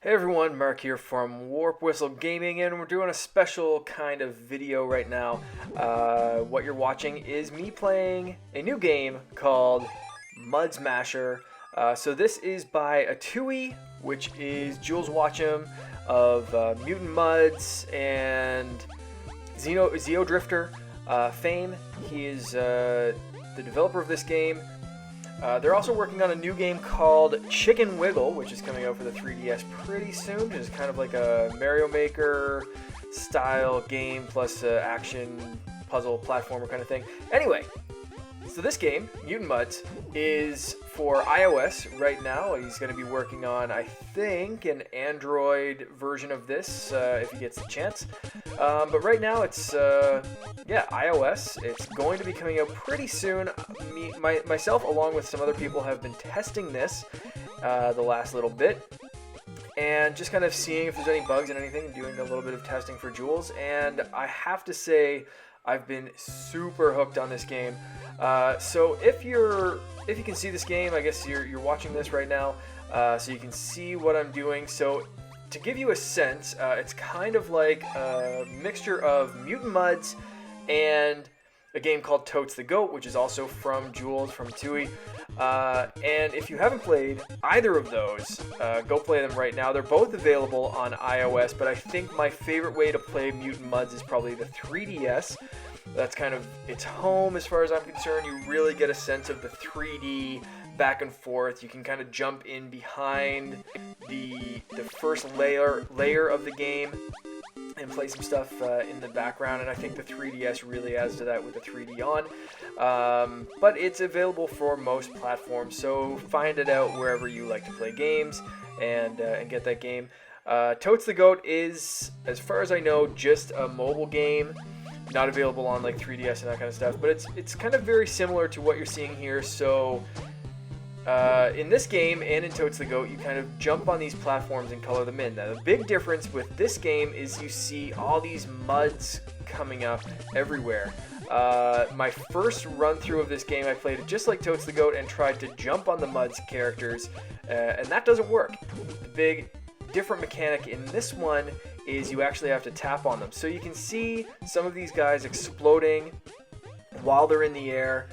Hey everyone, Mark here from Warp Whistle Gaming, and we're doing a special kind of video right now. What you're watching is me playing a new game called Mudds Masher. So this is by Atooi, which is Jools Watsham of Mutant Mudds and XeoDrifter fame. He is the developer of this game. They're also working on a new game called Chicken Wiggle, which is coming out for the 3DS pretty soon. Which is kind of like a Mario Maker style game plus action puzzle platformer kind of thing. Anyway, so this game, Mutant Mudds, is for iOS right now. He's going to be working on, I think, an Android version of this if he gets the chance. But right now it's, iOS. It's going to be coming out pretty soon. Myself, along with some other people, have been testing this the last little bit. And just kind of seeing if there's any bugs and anything, doing a little bit of testing for Jools. And I have to say, I've been super hooked on this game. So if you can see this game, I guess you're watching this right now, so you can see what I'm doing. So to give you a sense, it's kind of like a mixture of Mutant Mudds and a game called Totes the Goat, which is also from Jools, from Atooi. And if you haven't played either of those, go play them right now. They're both available on iOS, but I think my favorite way to play Mutant Mudds is probably the 3DS. That's kind of its home as far as I'm concerned. You really get a sense of the 3D back and forth. You can kind of jump in behind the first layer of the game and play some stuff in the background, and I think the 3DS really adds to that with the 3D on. But it's available for most platforms, so find it out wherever you like to play games and get that game. Totes the Goat is, as far as I know, just a mobile game, not available on like 3DS and that kind of stuff, but it's kind of very similar to what you're seeing here. So in this game and in Totes the Goat, you kind of jump on these platforms and color them in. Now, the big difference with this game is you see all these mudds coming up everywhere. My first run through of this game, I played it just like Totes the Goat and tried to jump on the mudds characters, and that doesn't work. The big different mechanic in this one is you actually have to tap on them. So you can see some of these guys exploding while they're in the air.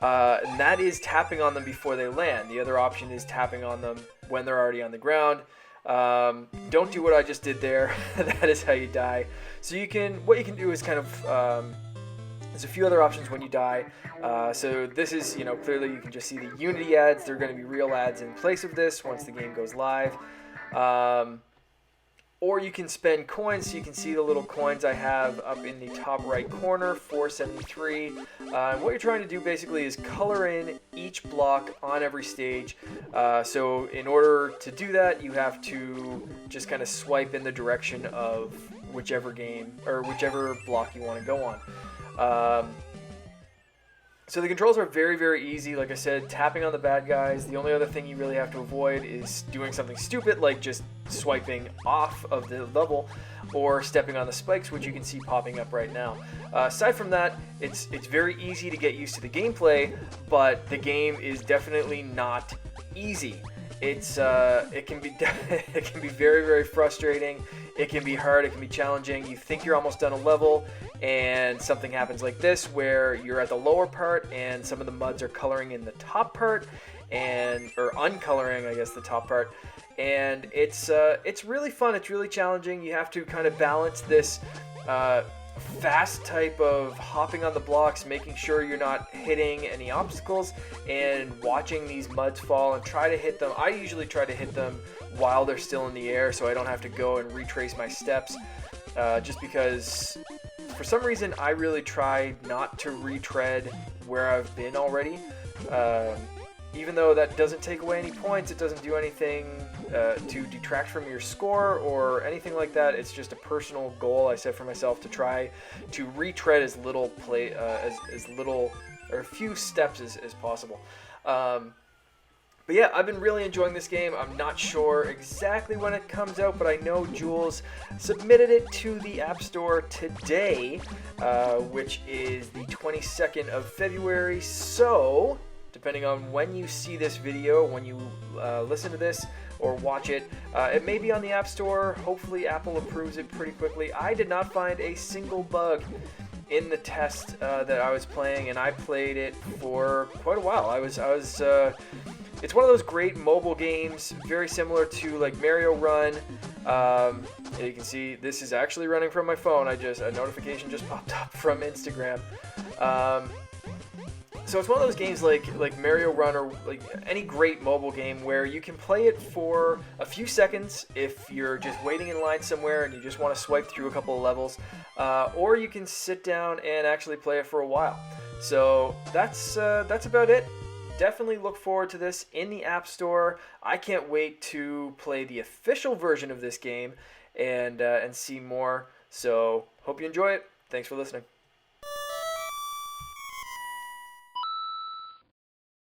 And that is tapping on them before they land. The other option is tapping on them when they're already on the ground. Don't do what I just did there. That is how you die. So what you can do is kind of, there's a few other options when you die. So this is, clearly you can just see the Unity ads. They're going to be real ads in place of this once the game goes live. Or you can spend coins, so you can see the little coins I have up in the top right corner, 473. What you're trying to do basically is color in each block on every stage. So in order to do that, you have to just kind of swipe in the direction of whichever game or whichever block you want to go on. So the controls are very, very easy. Like I said, tapping on the bad guys. The only other thing you really have to avoid is doing something stupid like just swiping off of the level or stepping on the spikes, which you can see popping up right now. Aside from that, it's very easy to get used to the gameplay, but the game is definitely not easy. It can be very, very frustrating. It can be hard. It can be challenging. You think you're almost done a level, and something happens like this where you're at the lower part, and some of the mudds are coloring in the top part, or uncoloring, I guess, the top part. And it's really fun. It's really challenging. You have to kind of balance this fast type of hopping on the blocks, making sure you're not hitting any obstacles, and watching these mudds fall and try to hit them. I usually try to hit them while they're still in the air so I don't have to go and retrace my steps, just because for some reason I really try not to retread where I've been already. Even though that doesn't take away any points, it doesn't do anything to detract from your score or anything like that. It's just a personal goal I set for myself to try to retread as little as little or a few steps as possible. But yeah, I've been really enjoying this game. I'm not sure exactly when it comes out, but I know Jools submitted it to the App Store today, which is the 22nd of February. So depending on when you see this video, when you listen to this or watch it. It may be on the App Store. Hopefully Apple approves it pretty quickly. I did not find a single bug in the test that I was playing, and I played it for quite a while. It's one of those great mobile games, very similar to like Mario Run. You can see this is actually running from my phone. A notification just popped up from Instagram. So it's one of those games like Mario Run or like any great mobile game where you can play it for a few seconds if you're just waiting in line somewhere and you just want to swipe through a couple of levels, or you can sit down and actually play it for a while. So that's about it. Definitely look forward to this in the App Store. I can't wait to play the official version of this game and see more. So hope you enjoy it. Thanks for listening.